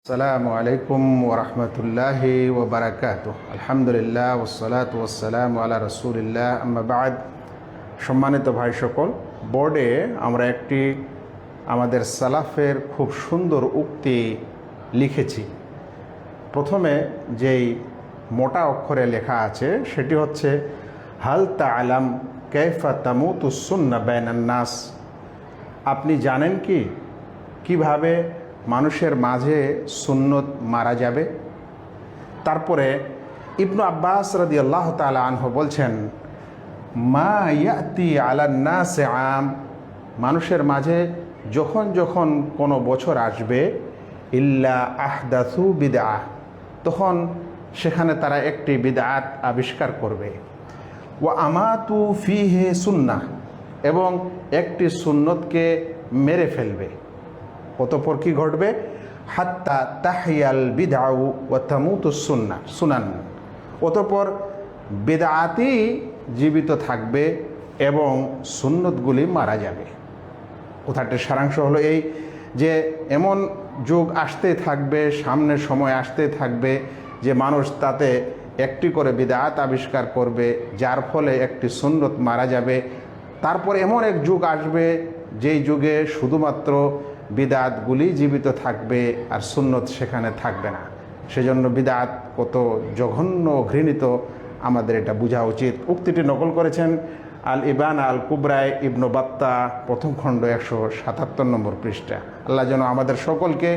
আসসালামু আলাইকুম ওরহমতুল্লাহি ওবরাকাতুহ। আলহামদুলিল্লাহ ওসসালাতু ওয়াসসালামু আলা রাসূলিল্লাহ, আম্মা বা'দ। সম্মানিত ভাই সকল, বোর্ডে আমরা একটি আমাদের সালাফের খুব সুন্দর উক্তি লিখেছি। প্রথমে যেই মোটা অক্ষরে লেখা আছে সেটি হচ্ছে, হাল তা'লাম কাইফা তামুতুস সুন্নাহ বাইনান নাস। আপনি জানেন কি কিভাবে মানুষের মাঝে সুন্নত মারা যাবে? তারপরে ইবনু আব্বাস রাদিয়াল্লাহু তাআলা আনহু বলছেন, মা ইয়াতি আলান নাসে আম, মানুষের মাঝে যখন যখন কোনো বছর আসবে, ইল্লা আহদাসু বিদআহ, তখন সেখানে তারা একটি বিদআত আবিষ্কার করবে। ওয়া আমাতু ফিহি সুন্নাহ, এবং একটি সুন্নতকে মেরে ফেলবে। অতঃপর কি ঘটবে? হাত্তা তাহিয়াল বিদআউ ওয়া তামুতুস সুনান। অতঃপর বিদআতই জীবিত থাকবে এবং সুন্নতগুলি মারা যাবে। কথাটির সারাংশ হলো এই যে এমন যুগ আসতে থাকবে, সামনের সময় আসতে থাকবে যে মানুষ তাতে একটি করে বিদআত আবিষ্কার করবে, যার ফলে একটি সুন্নত মারা যাবে। তারপর এমন এক যুগ আসবে যেই যুগে শুধুমাত্র বিদআতগুলি জীবিত থাকবে আর সুন্নত সেখানে থাকবে না। সেজন্য বিদআত কত জঘন্য ঘৃণিত আমাদের এটা বোঝা উচিত। উক্তিটি নকল করেছেন আল ইবানা আল কুবরায় ইবনু বাত্তা, প্রথম খণ্ড 177 নম্বর পৃষ্ঠা। আল্লাহ যেন আমাদের সকলকে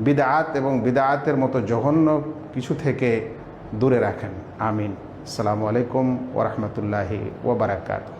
বিদআত এবং বিদআতের মতো জঘন্য কিছু থেকে দূরে রাখেন, আমিন। আসসালামু আলাইকুম ওয়া রাহমাতুল্লাহি ওয়া বারাকাতুহু।